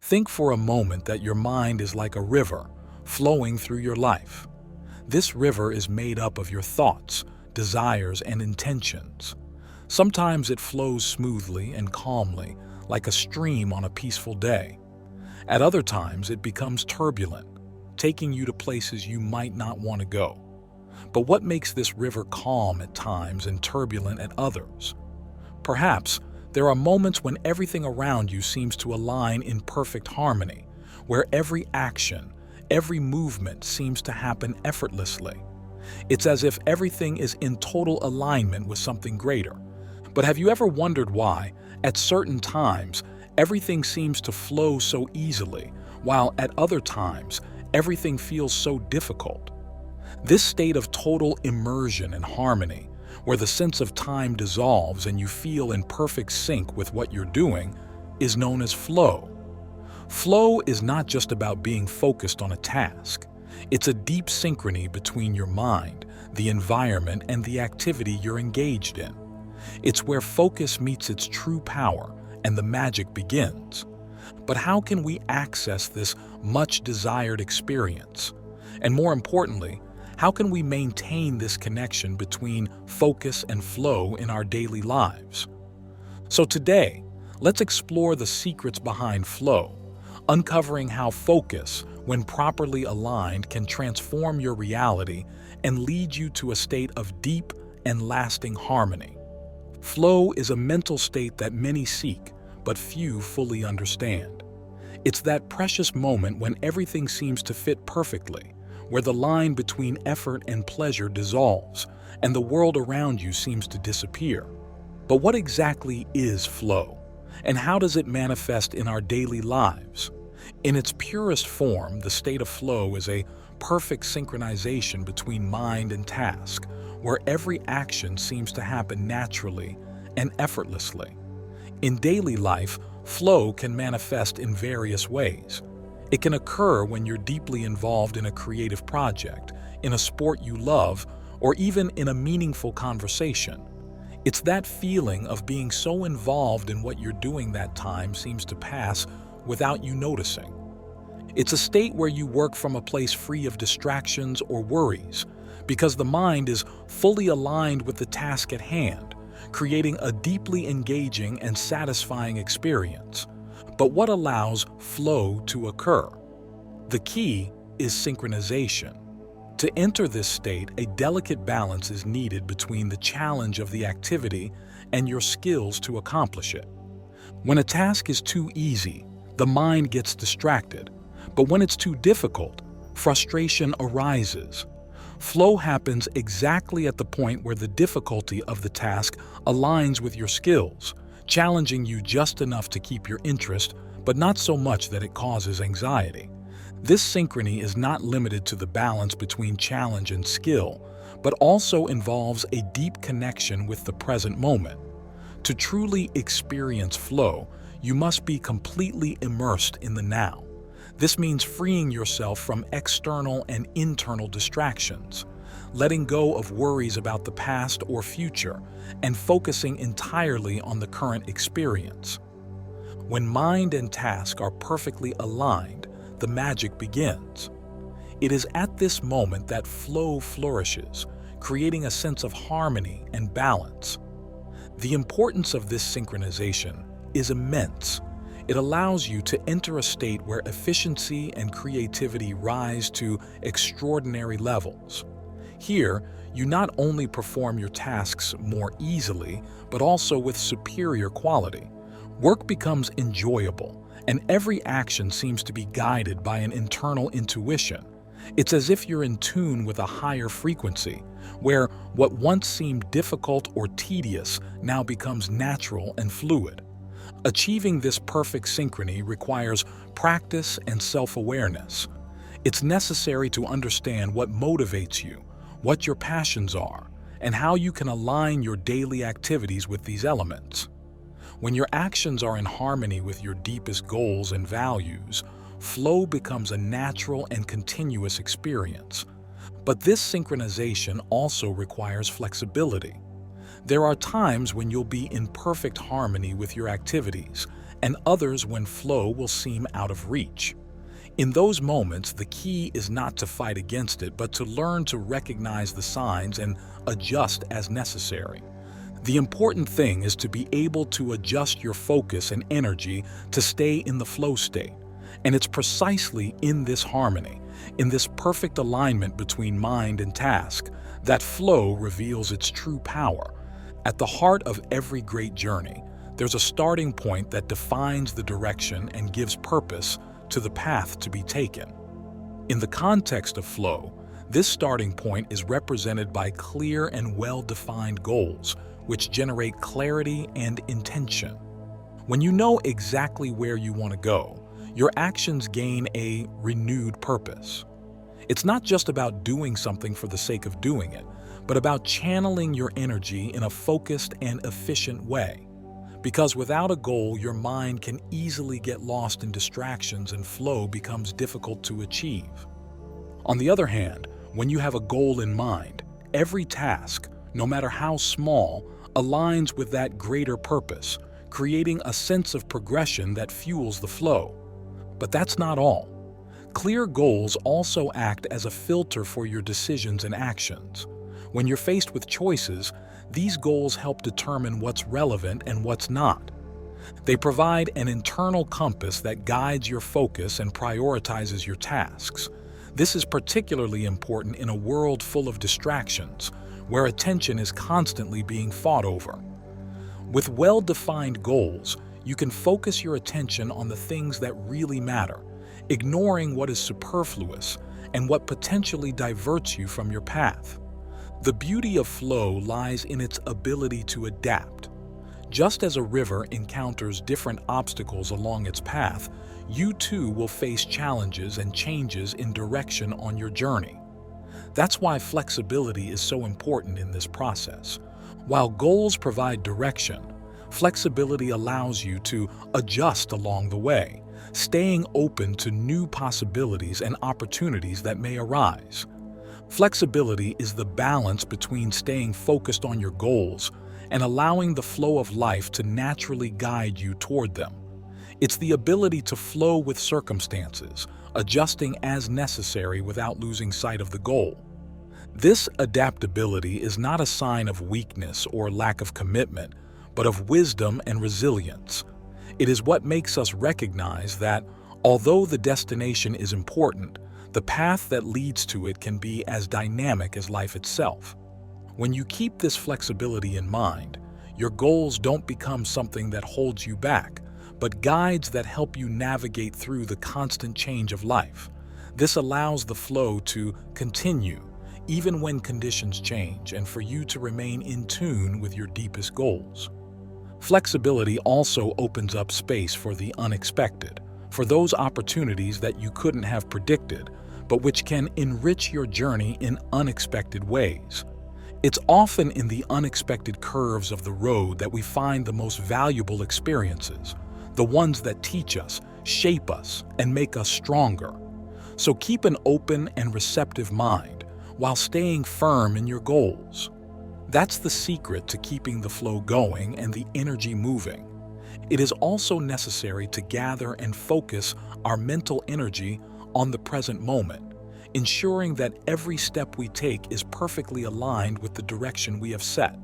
Think for a moment that your mind is like a river flowing through your life. This river is made up of your thoughts, desires, and intentions. Sometimes it flows smoothly and calmly, like a stream on a peaceful day. At other times, it becomes turbulent, taking you to places you might not want to go. But what makes this river calm at times and turbulent at others? Perhaps there are moments when everything around you seems to align in perfect harmony, where every action, every movement seems to happen effortlessly. It's as if everything is in total alignment with something greater. But have you ever wondered why, at certain times, everything seems to flow so easily, while at other times, everything feels so difficult? This state of total immersion and harmony, where the sense of time dissolves and you feel in perfect sync with what you're doing, is known as flow. Flow is not just about being focused on a task. It's a deep synchrony between your mind, the environment, and the activity you're engaged in. It's where focus meets its true power and the magic begins. But how can we access this much-desired experience? And more importantly, how can we maintain this connection between focus and flow in our daily lives? So today, let's explore the secrets behind flow, uncovering how focus, when properly aligned, can transform your reality and lead you to a state of deep and lasting harmony. Flow is a mental state that many seek, but few fully understand. It's that precious moment when everything seems to fit perfectly, where the line between effort and pleasure dissolves, and the world around you seems to disappear. But what exactly is flow? And how does it manifest in our daily lives? In its purest form, the state of flow is a perfect synchronization between mind and task, where every action seems to happen naturally and effortlessly. In daily life, flow can manifest in various ways. It can occur when you're deeply involved in a creative project, in a sport you love, or even in a meaningful conversation. It's that feeling of being so involved in what you're doing that time seems to pass without you noticing. It's a state where you work from a place free of distractions or worries, because the mind is fully aligned with the task at hand, creating a deeply engaging and satisfying experience. But what allows flow to occur? The key is synchronization. To enter this state, a delicate balance is needed between the challenge of the activity and your skills to accomplish it. When a task is too easy, the mind gets distracted. But when it's too difficult, frustration arises. Flow happens exactly at the point where the difficulty of the task aligns with your skills, challenging you just enough to keep your interest, but not so much that it causes anxiety. This synchrony is not limited to the balance between challenge and skill, but also involves a deep connection with the present moment. To truly experience flow, you must be completely immersed in the now. This means freeing yourself from external and internal distractions, letting go of worries about the past or future, and focusing entirely on the current experience. When mind and task are perfectly aligned, the magic begins. It is at this moment that flow flourishes, creating a sense of harmony and balance. The importance of this synchronization is immense. It allows you to enter a state where efficiency and creativity rise to extraordinary levels. Here, you not only perform your tasks more easily, but also with superior quality. Work becomes enjoyable, and every action seems to be guided by an internal intuition. It's as if you're in tune with a higher frequency, where what once seemed difficult or tedious now becomes natural and fluid. Achieving this perfect synchrony requires practice and self-awareness. It's necessary to understand what motivates you, what your passions are, and how you can align your daily activities with these elements. When your actions are in harmony with your deepest goals and values, flow becomes a natural and continuous experience. But this synchronization also requires flexibility. There are times when you'll be in perfect harmony with your activities, and others when flow will seem out of reach. In those moments, the key is not to fight against it, but to learn to recognize the signs and adjust as necessary. The important thing is to be able to adjust your focus and energy to stay in the flow state. And it's precisely in this harmony, in this perfect alignment between mind and task, that flow reveals its true power. At the heart of every great journey, there's a starting point that defines the direction and gives purpose to the path to be taken. In the context of flow, this starting point is represented by clear and well-defined goals, which generate clarity and intention. When you know exactly where you want to go, your actions gain a renewed purpose. It's not just about doing something for the sake of doing it, but about channeling your energy in a focused and efficient way. Because without a goal, your mind can easily get lost in distractions and flow becomes difficult to achieve. On the other hand, when you have a goal in mind, every task, no matter how small, aligns with that greater purpose, creating a sense of progression that fuels the flow. But that's not all. Clear goals also act as a filter for your decisions and actions. When you're faced with choices, these goals help determine what's relevant and what's not. They provide an internal compass that guides your focus and prioritizes your tasks. This is particularly important in a world full of distractions, where attention is constantly being fought over. With well-defined goals, you can focus your attention on the things that really matter, ignoring what is superfluous and what potentially diverts you from your path. The beauty of flow lies in its ability to adapt. Just as a river encounters different obstacles along its path, you too will face challenges and changes in direction on your journey. That's why flexibility is so important in this process. While goals provide direction, flexibility allows you to adjust along the way, staying open to new possibilities and opportunities that may arise. Flexibility is the balance between staying focused on your goals and allowing the flow of life to naturally guide you toward them. It's the ability to flow with circumstances, adjusting as necessary without losing sight of the goal. This adaptability is not a sign of weakness or lack of commitment, but of wisdom and resilience. It is what makes us recognize that, although the destination is important, the path that leads to it can be as dynamic as life itself. When you keep this flexibility in mind, your goals don't become something that holds you back, but guides that help you navigate through the constant change of life. This allows the flow to continue, even when conditions change, and for you to remain in tune with your deepest goals. Flexibility also opens up space for the unexpected, for those opportunities that you couldn't have predicted, but which can enrich your journey in unexpected ways. It's often in the unexpected curves of the road that we find the most valuable experiences, the ones that teach us, shape us, and make us stronger. So keep an open and receptive mind while staying firm in your goals. That's the secret to keeping the flow going and the energy moving. It is also necessary to gather and focus our mental energy on the present moment, ensuring that every step we take is perfectly aligned with the direction we have set.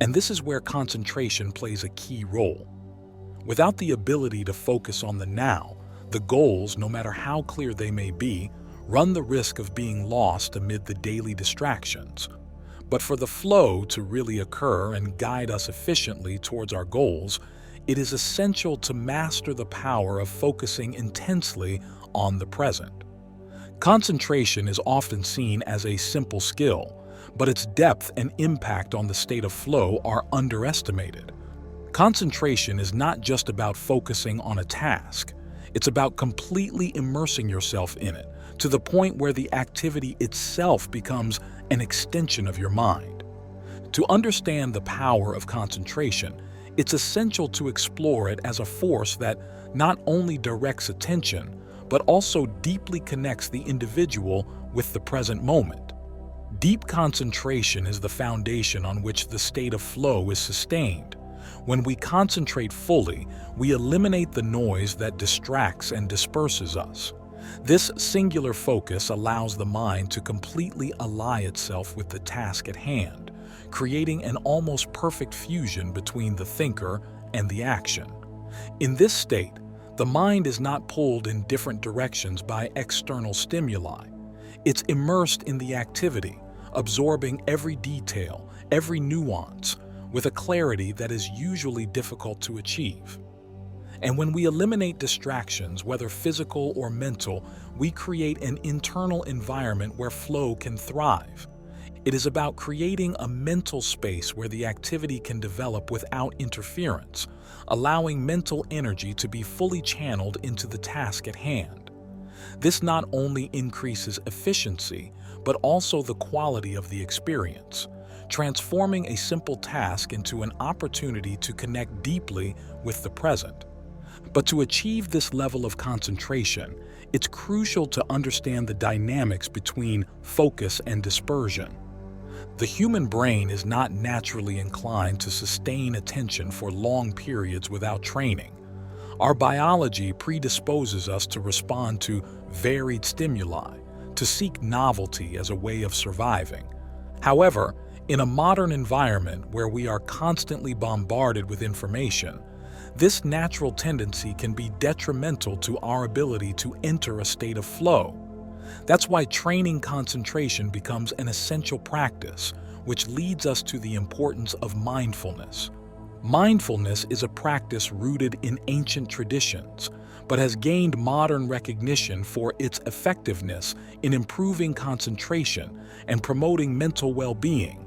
And this is where concentration plays a key role. Without the ability to focus on the now, the goals, no matter how clear they may be, run the risk of being lost amid the daily distractions. But for the flow to really occur and guide us efficiently towards our goals, it is essential to master the power of focusing intensely on the present. Concentration is often seen as a simple skill, but its depth and impact on the state of flow are underestimated. Concentration is not just about focusing on a task. It's about completely immersing yourself in it, to the point where the activity itself becomes an extension of your mind. To understand the power of concentration, it's essential to explore it as a force that not only directs attention, but also deeply connects the individual with the present moment. Deep concentration is the foundation on which the state of flow is sustained, When we concentrate fully, we eliminate the noise that distracts and disperses us. This singular focus allows the mind to completely ally itself with the task at hand, creating an almost perfect fusion between the thinker and the action. In this state, the mind is not pulled in different directions by external stimuli. It's immersed in the activity, absorbing every detail, every nuance, with a clarity that is usually difficult to achieve. And when we eliminate distractions, whether physical or mental, we create an internal environment where flow can thrive. It is about creating a mental space where the activity can develop without interference, allowing mental energy to be fully channeled into the task at hand. This not only increases efficiency, but also the quality of the experience, transforming a simple task into an opportunity to connect deeply with the present. But to achieve this level of concentration, it's crucial to understand the dynamics between focus and dispersion. The human brain is not naturally inclined to sustain attention for long periods without training. Our biology predisposes us to respond to varied stimuli, to seek novelty as a way of surviving. However, in a modern environment where we are constantly bombarded with information, this natural tendency can be detrimental to our ability to enter a state of flow. That's why training concentration becomes an essential practice, which leads us to the importance of mindfulness. Mindfulness is a practice rooted in ancient traditions, but has gained modern recognition for its effectiveness in improving concentration and promoting mental well-being.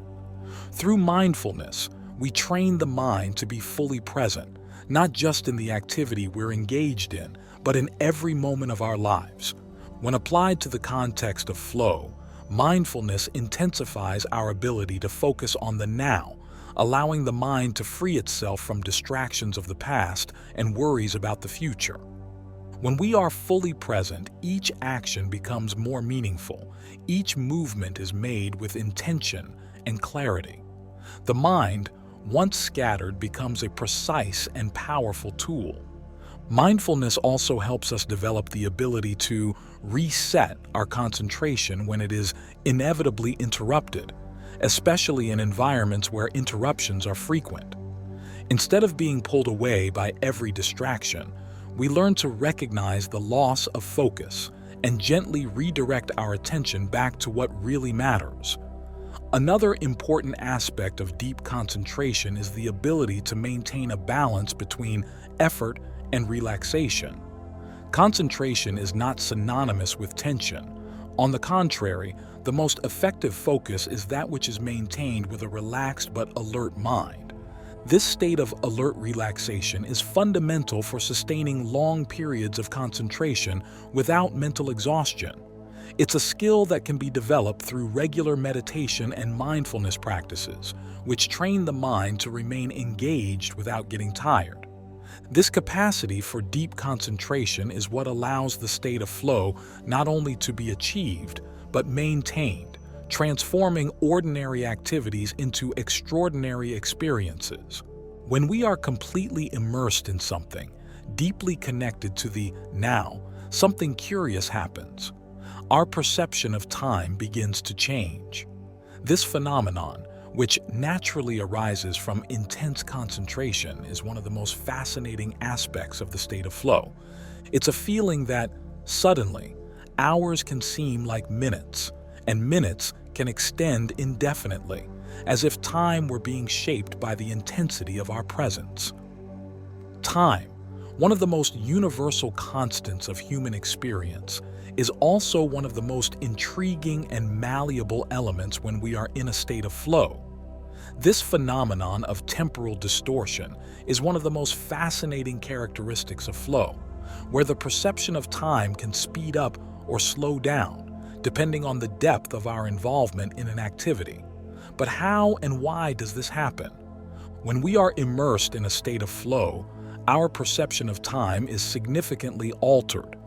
Through mindfulness, we train the mind to be fully present, not just in the activity we're engaged in, but in every moment of our lives. When applied to the context of flow, mindfulness intensifies our ability to focus on the now, allowing the mind to free itself from distractions of the past and worries about the future. When we are fully present, each action becomes more meaningful. Each movement is made with intention and clarity. The mind, once scattered, becomes a precise and powerful tool. Mindfulness also helps us develop the ability to reset our concentration when it is inevitably interrupted, especially in environments where interruptions are frequent. Instead of being pulled away by every distraction, we learn to recognize the loss of focus and gently redirect our attention back to what really matters. Another important aspect of deep concentration is the ability to maintain a balance between effort and relaxation. Concentration is not synonymous with tension. On the contrary, the most effective focus is that which is maintained with a relaxed but alert mind. This state of alert relaxation is fundamental for sustaining long periods of concentration without mental exhaustion. It's a skill that can be developed through regular meditation and mindfulness practices, which train the mind to remain engaged without getting tired. This capacity for deep concentration is what allows the state of flow not only to be achieved, but maintained, transforming ordinary activities into extraordinary experiences. When we are completely immersed in something, deeply connected to the now, something curious happens. Our perception of time begins to change. This phenomenon, which naturally arises from intense concentration, is one of the most fascinating aspects of the state of flow. It's a feeling that, suddenly, hours can seem like minutes, and minutes can extend indefinitely, as if time were being shaped by the intensity of our presence. Time, one of the most universal constants of human experience, is also one of the most intriguing and malleable elements when we are in a state of flow. This phenomenon of temporal distortion is one of the most fascinating characteristics of flow, where the perception of time can speed up or slow down, depending on the depth of our involvement in an activity. But how and why does this happen? When we are immersed in a state of flow, our perception of time is significantly altered.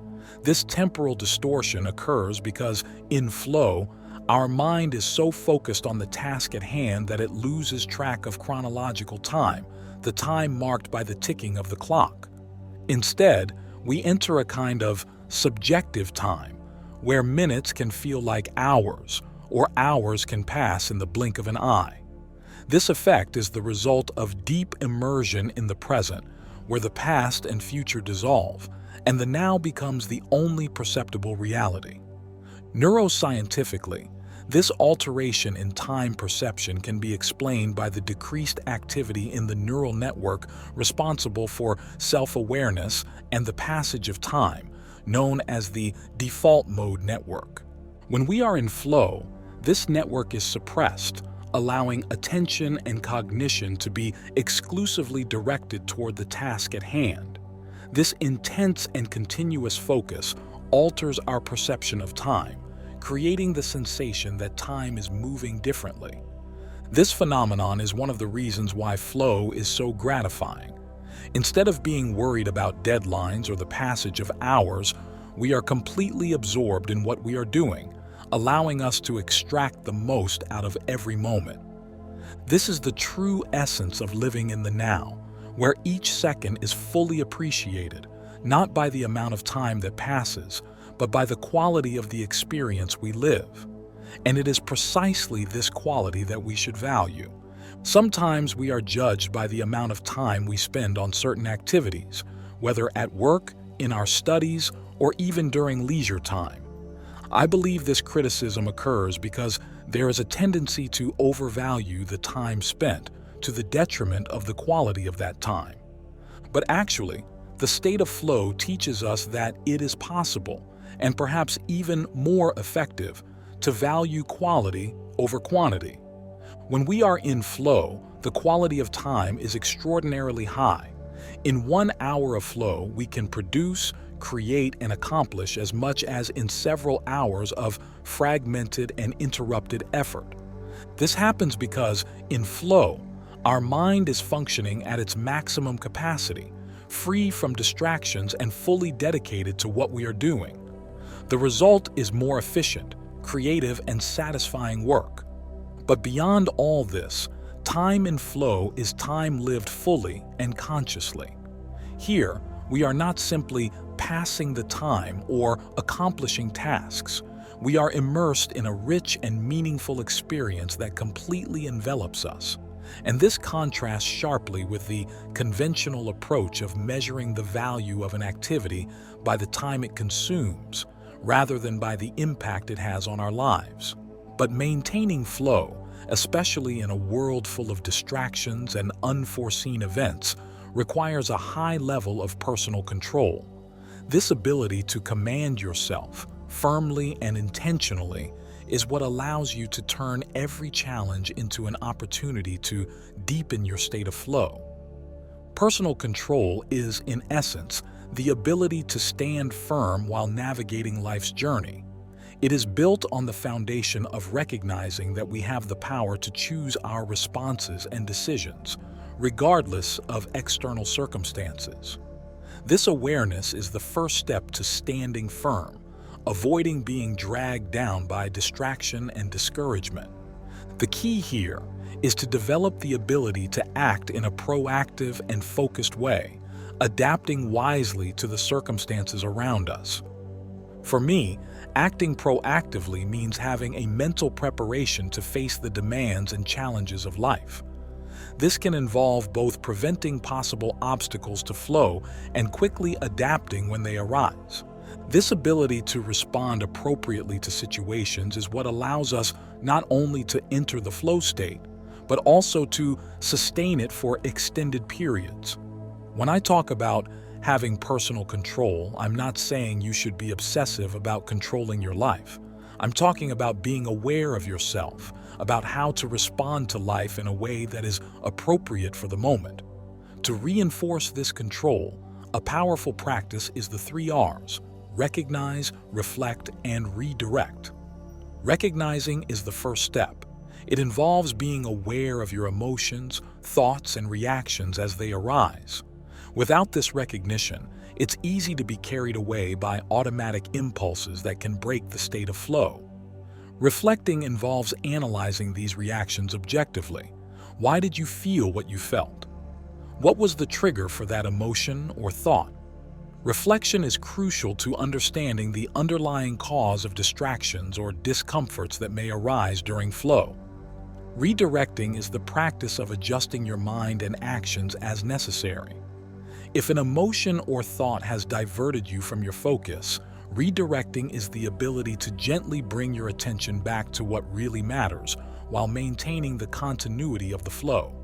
This temporal distortion occurs because, in flow, our mind is so focused on the task at hand that it loses track of chronological time, the time marked by the ticking of the clock. Instead, we enter a kind of subjective time, where minutes can feel like hours, or hours can pass in the blink of an eye. This effect is the result of deep immersion in the present, where the past and future dissolve, and the now becomes the only perceptible reality. Neuroscientifically, this alteration in time perception can be explained by the decreased activity in the neural network responsible for self-awareness and the passage of time, known as the default mode network. When we are in flow, this network is suppressed, allowing attention and cognition to be exclusively directed toward the task at hand. This intense and continuous focus alters our perception of time, creating the sensation that time is moving differently. This phenomenon is one of the reasons why flow is so gratifying. Instead of being worried about deadlines or the passage of hours, we are completely absorbed in what we are doing, allowing us to extract the most out of every moment. This is the true essence of living in the now, where each second is fully appreciated, not by the amount of time that passes, but by the quality of the experience we live. And it is precisely this quality that we should value. Sometimes we are judged by the amount of time we spend on certain activities, whether at work, in our studies, or even during leisure time. I believe this criticism occurs because there is a tendency to overvalue the time spent to the detriment of the quality of that time. But actually, the state of flow teaches us that it is possible, and perhaps even more effective, to value quality over quantity. When we are in flow, the quality of time is extraordinarily high. In 1 hour of flow, we can produce, create, and accomplish as much as in several hours of fragmented and interrupted effort. This happens because, in flow, our mind is functioning at its maximum capacity, free from distractions and fully dedicated to what we are doing. The result is more efficient, creative, and satisfying work. But beyond all this, time in flow is time lived fully and consciously. Here, we are not simply passing the time or accomplishing tasks. We are immersed in a rich and meaningful experience that completely envelops us. And this contrasts sharply with the conventional approach of measuring the value of an activity by the time it consumes, rather than by the impact it has on our lives. But maintaining flow, especially in a world full of distractions and unforeseen events, requires a high level of personal control. This ability to command yourself, firmly and intentionally, is what allows you to turn every challenge into an opportunity to deepen your state of flow. Personal control is, in essence, the ability to stand firm while navigating life's journey. It is built on the foundation of recognizing that we have the power to choose our responses and decisions, regardless of external circumstances. This awareness is the first step to standing firm, avoiding being dragged down by distraction and discouragement. The key here is to develop the ability to act in a proactive and focused way, adapting wisely to the circumstances around us. For me, acting proactively means having a mental preparation to face the demands and challenges of life. This can involve both preventing possible obstacles to flow and quickly adapting when they arise. This ability to respond appropriately to situations is what allows us not only to enter the flow state, but also to sustain it for extended periods. When I talk about having personal control, I'm not saying you should be obsessive about controlling your life. I'm talking about being aware of yourself, about how to respond to life in a way that is appropriate for the moment. To reinforce this control, a powerful practice is the 3 R's: recognize, reflect, and redirect. Recognizing is the first step. It involves being aware of your emotions, thoughts, and reactions as they arise. Without this recognition, it's easy to be carried away by automatic impulses that can break the state of flow. Reflecting involves analyzing these reactions objectively. Why did you feel what you felt? What was the trigger for that emotion or thought? Reflection is crucial to understanding the underlying cause of distractions or discomforts that may arise during flow. Redirecting is the practice of adjusting your mind and actions as necessary. If an emotion or thought has diverted you from your focus, redirecting is the ability to gently bring your attention back to what really matters while maintaining the continuity of the flow.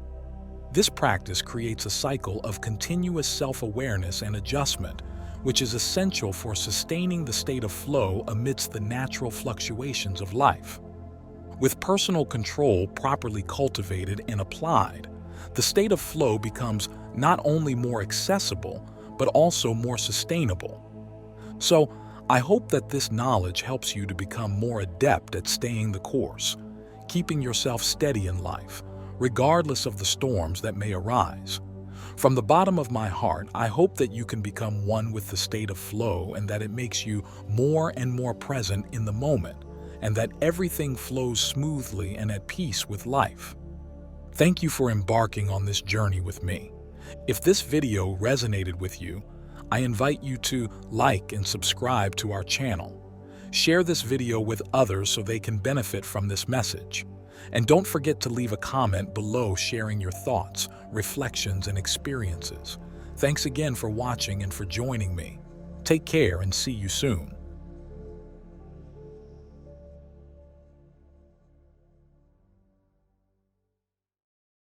This practice creates a cycle of continuous self-awareness and adjustment, which is essential for sustaining the state of flow amidst the natural fluctuations of life. With personal control properly cultivated and applied, the state of flow becomes not only more accessible, but also more sustainable. So, I hope that this knowledge helps you to become more adept at staying the course, keeping yourself steady in life, regardless of the storms that may arise. From the bottom of my heart, I hope that you can become one with the state of flow and that it makes you more and more present in the moment, and that everything flows smoothly and at peace with life. Thank you for embarking on this journey with me. If this video resonated with you, I invite you to like and subscribe to our channel. Share this video with others so they can benefit from this message. And don't forget to leave a comment below sharing your thoughts, reflections, and experiences. Thanks again for watching and for joining me. Take care and see you soon.